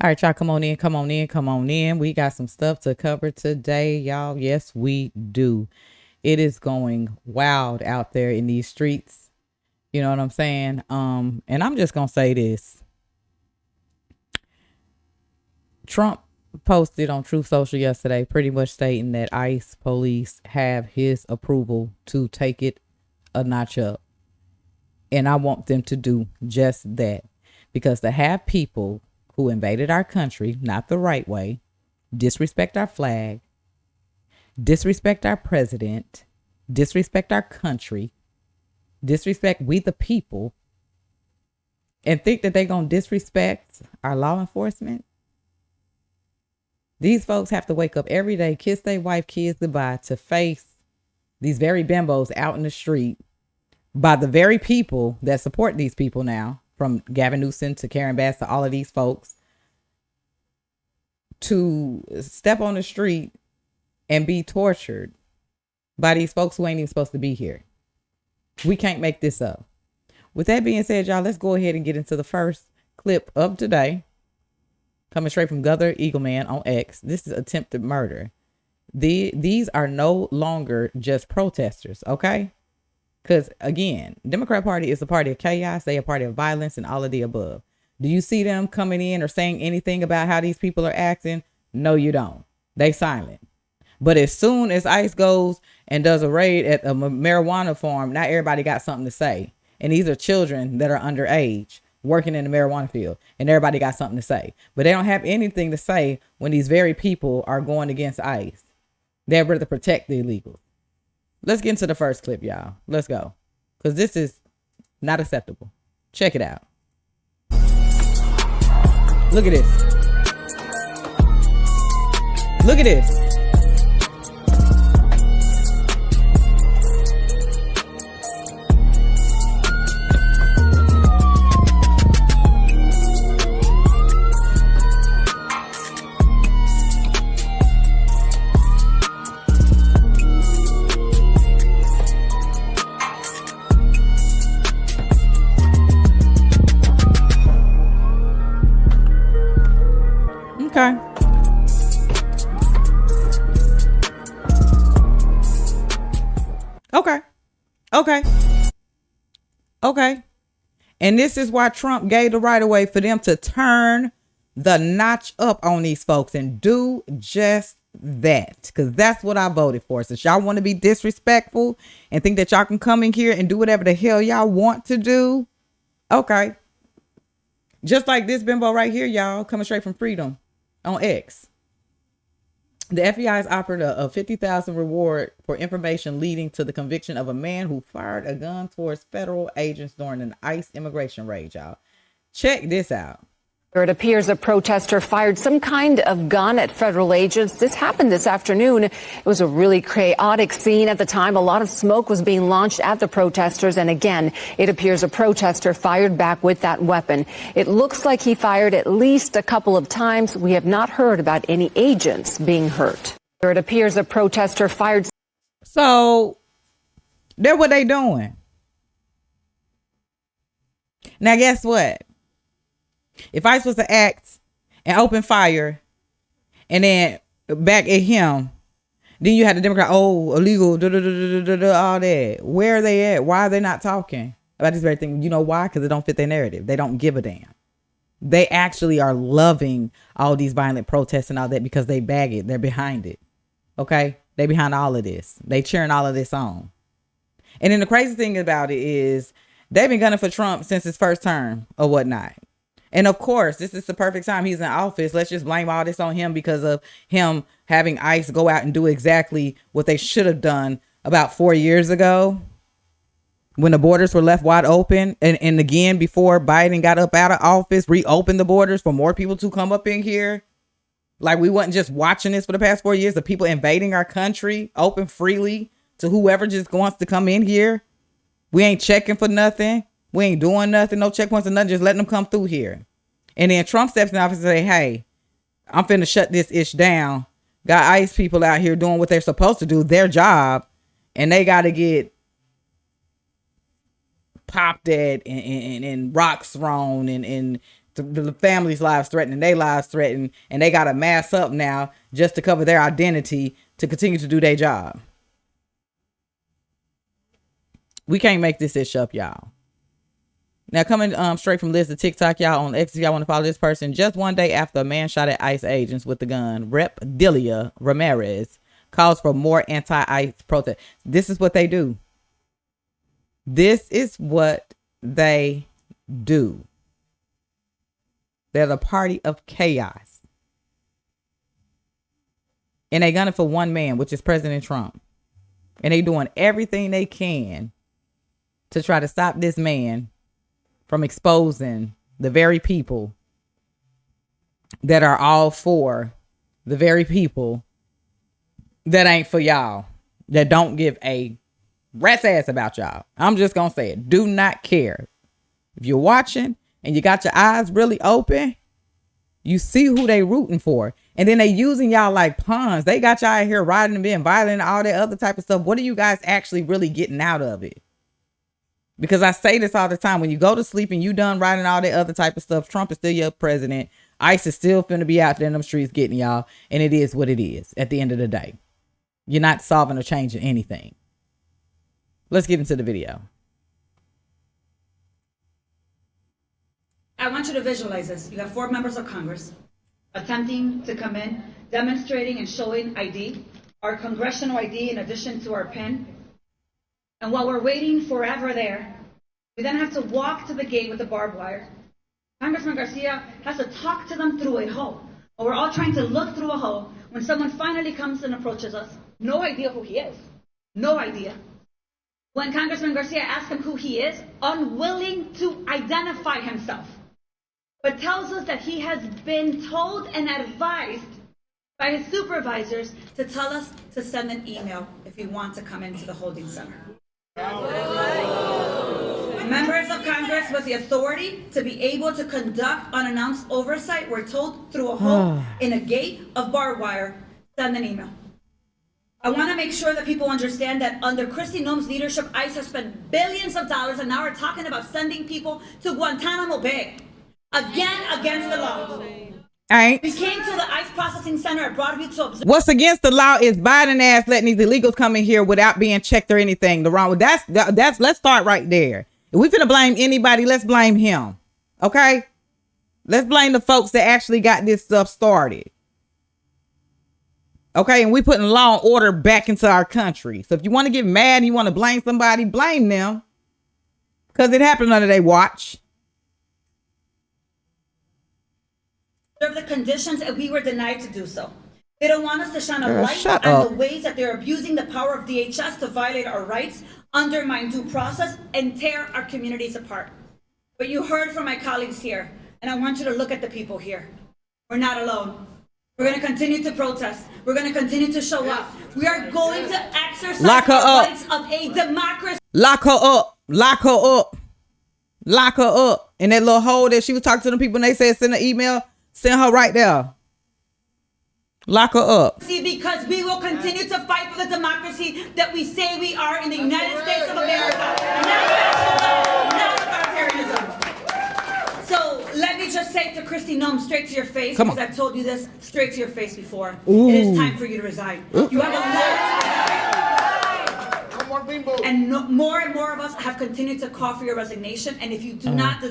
All right, y'all, come on in, come on in, come on in. We got some stuff to cover today, y'all. Yes, we do. It is going wild out there in these streets. You know what I'm saying? And I'm just gonna say this. Trump posted on Truth Social yesterday pretty much stating that ICE police have his approval to take it a notch up. And I want them to do just that. Because to have people who invaded our country, not the right way, disrespect our flag, disrespect our president, disrespect our country, disrespect we the people, and think that they're going to disrespect our law enforcement. These folks have to wake up every day, kiss their wife, kids goodbye to face these very bimbos out in the street by the very people that support these people now, from Gavin Newsom to Karen Bass to all of these folks, to step on the street and be tortured by these folks who ain't even supposed to be here. We can't make this up. With that being said, y'all, let's go ahead and get into the first clip of today. Coming straight from Guther Eagleman on X. This is attempted murder. These are no longer just protesters, okay? Because, again, Democrat Party is a party of chaos. They are a party of violence and all of the above. Do you see them coming in or saying anything about how these people are acting? No, you don't. They silent. But as soon as ICE goes and does a raid at a marijuana farm, now everybody got something to say. And these are children that are underage working in the marijuana field. And everybody got something to say. But they don't have anything to say when these very people are going against ICE. They're there to protect the illegals. Let's get into the first clip, y'all. Let's go. Because this is not acceptable. Check it out. Look at this. Look at this. Okay. Okay. And this is why Trump gave the right of way for them to turn the notch up on these folks and do just that. Because that's what I voted for. Since y'all want to be disrespectful and think that y'all can come in here and do whatever the hell y'all want to do. Okay. Just like this bimbo right here, y'all, coming straight from Freedom on X. The FBI has offered a $50,000 reward for information leading to the conviction of a man who fired a gun towards federal agents during an ICE immigration raid, y'all. Check this out. It appears a protester fired some kind of gun at federal agents. This happened this afternoon. It was a really chaotic scene at the time. A lot of smoke was being launched at the protesters. And again, it appears a protester fired back with that weapon. It looks like he fired at least a couple of times. We have not heard about any agents being hurt. It appears a protester fired. So that's what they doing. Now, guess what? If ICE was to act and open fire and then back at him, then you had the Democrat, illegal, all that. Where are they at? Why are they not talking about this very thing? You know why? Because it don't fit their narrative. They don't give a damn. They actually are loving all these violent protests and all that because they bag it. They're behind it. Okay? They behind all of this. They cheering all of this on. And then the crazy thing about it is they've been gunning for Trump since his first term or whatnot. And of course, this is the perfect time he's in office. Let's just blame all this on him because of him having ICE go out and do exactly what they should have done about 4 years ago when the borders were left wide open. And again, before Biden got up out of office, reopened the borders for more people to come up in here. Like we wasn't just watching this for the past 4 years of people invading our country open freely to whoever just wants to come in here. We ain't checking for nothing. We ain't doing nothing, no checkpoints or nothing, just letting them come through here. And then Trump steps in office and say, hey, I'm finna shut this ish down. Got ICE people out here doing what they're supposed to do, their job, and they got to get popped at and rocks thrown and the family's lives threatened and their lives threatened, and they got to mask up now just to cover their identity to continue to do their job. We can't make this ish up, y'all. Now, coming straight from Liz to TikTok, y'all, on X, if y'all want to follow this person, just one day after a man shot at ICE agents with the gun, Rep. Delia Ramirez calls for more anti-ICE protest. This is what they do. This is what they do. They're the party of chaos. And they gunning for one man, which is President Trump. And they doing everything they can to try to stop this man from exposing the very people that are all for the very people that ain't for y'all, that don't give a rat's ass about y'all. I'm just gonna say it. Do not care. If you're watching and you got your eyes really open, you see who they rooting for. And then they using y'all like pawns. They got y'all out here riding and being violent and all that other type of stuff. What are you guys actually really getting out of it? Because I say this all the time. When you go to sleep and you done writing all that other type of stuff, Trump is still your president. ICE is still finna be out there in them streets getting y'all. And it is what it is at the end of the day. You're not solving or changing anything. Let's get into the video. I want you to visualize this. You have 4 members of Congress attempting to come in, demonstrating and showing ID, our congressional ID in addition to our PIN. And while we're waiting forever there, we then have to walk to the gate with the barbed wire. Congressman Garcia has to talk to them through a hole. While we're all trying to look through a hole, when someone finally comes and approaches us, no idea who he is. No idea. When Congressman Garcia asks him who he is, unwilling to identify himself, but tells us that he has been told and advised by his supervisors to tell us to send an email if we want to come into the holding center. Members of Congress with the authority to be able to conduct unannounced oversight were told through a hole in a gate of barbed wire, send an email. I want to make sure that people understand that under Kristi Noem's leadership, ICE has spent billions of dollars, and now we're talking about sending people to Guantanamo Bay. Again, against the law. Ain't. We came to the ICE processing center at Broadview to observe. What's against the law is Biden ass letting these illegals come in here without being checked or anything. The wrong. That's let's start right there. If we finna blame anybody, let's blame him. Okay? Let's blame the folks that actually got this stuff started. Okay, and we putting law and order back into our country. So if you want to get mad and you want to blame somebody, blame them. Because it happened under their watch. The conditions, and we were denied to do so. They don't want us to shine a Girl, light shut on up. the ways that they're abusing the power of DHS to violate our rights, undermine due process, and tear our communities apart. But you heard from my colleagues here, and I want you to look at the people here. We're not alone. We're going to continue to protest. We're going to continue to show up. We are going to exercise Lock her the up. rights of a democracy. Lock her up. Lock her up. Lock her up. In that little hole that she was talking to them people and they said send an email, send her right there. Lock her up. Because we will continue to fight for the democracy that we say we are in the United States of America. Not fascism, not authoritarianism. So let me just say to Kristi Noem straight to your face, because I've told you this straight to your face before. Ooh. It is time for you to resign. You have a lot. And more and more of us have continued to call for your resignation. And if you do not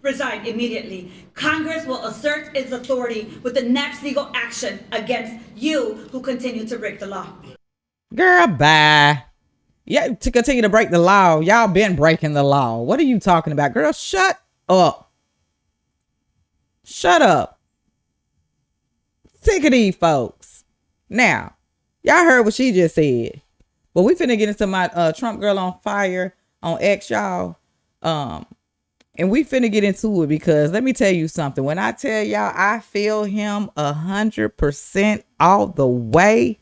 resign immediately, Congress will assert its authority with the next legal action against you who continue to break the law. Girl, bye. Yeah, to continue to break the law. Y'all been breaking the law. What are you talking about? Girl, shut up. Shut up. Sick of these folks. Now, y'all heard what she just said. But we finna get into my Trump girl on fire on X, y'all. And we finna get into it because let me tell you something. When I tell y'all I feel him 100% all the way,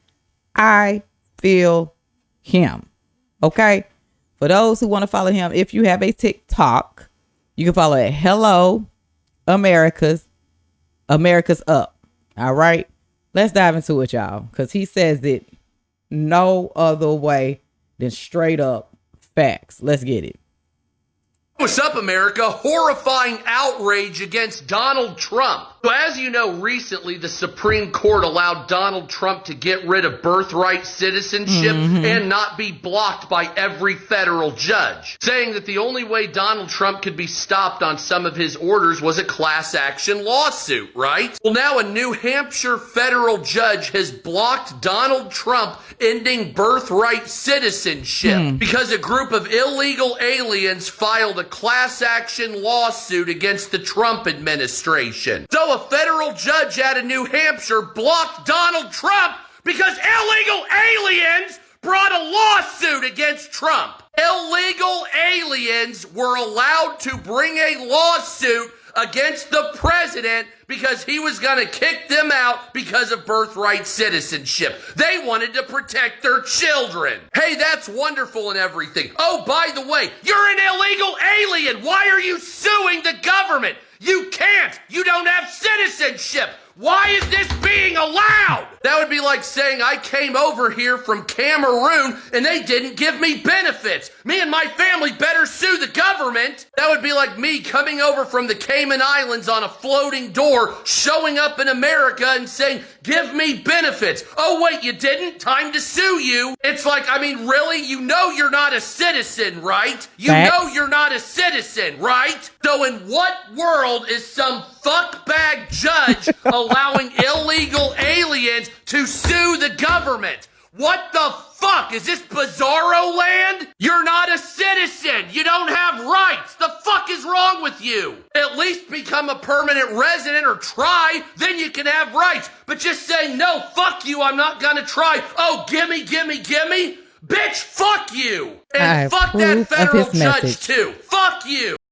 I feel him. Okay? For those who want to follow him, if you have a TikTok, you can follow it Hello America's Up. All right? Let's dive into it, y'all. Because he says it no other way than straight up facts. Let's get it. What's up, America? Horrifying outrage against Donald Trump. So as you know, recently the Supreme Court allowed Donald Trump to get rid of birthright citizenship and not be blocked by every federal judge, saying that the only way Donald Trump could be stopped on some of his orders was a class action lawsuit, right? Well, now a New Hampshire federal judge has blocked Donald Trump ending birthright citizenship because a group of illegal aliens filed a class action lawsuit against the Trump administration. So a federal judge out of New Hampshire blocked Donald Trump because illegal aliens brought a lawsuit against Trump. Illegal aliens were allowed to bring a lawsuit against the president because he was going to kick them out because of birthright citizenship. They wanted to protect their children. Hey, that's wonderful and everything. Oh, by the way, you're an illegal alien. Why are you suing the government? You can't. You don't have citizenship. Why is this being allowed? That would be like saying I came over here from Cameroon and they didn't give me benefits. Me and my family better sue the government. That would be like me coming over from the Cayman Islands on a floating door, showing up in America and saying, give me benefits. Oh, wait, you didn't? Time to sue you. It's like, I mean, really? You know you're not a citizen, right? You know you're not a citizen, right? So in what world is some fuckbag judge allowing illegal aliens to sue the government? What the fuck? Is this bizarro land? You're not a citizen. You don't have rights. The fuck is wrong with you? At least become a permanent resident or try, then you can have rights. But just saying, no, fuck you, I'm not gonna try. Oh, gimme. Bitch, fuck you. And fuck that federal judge too. Fuck you.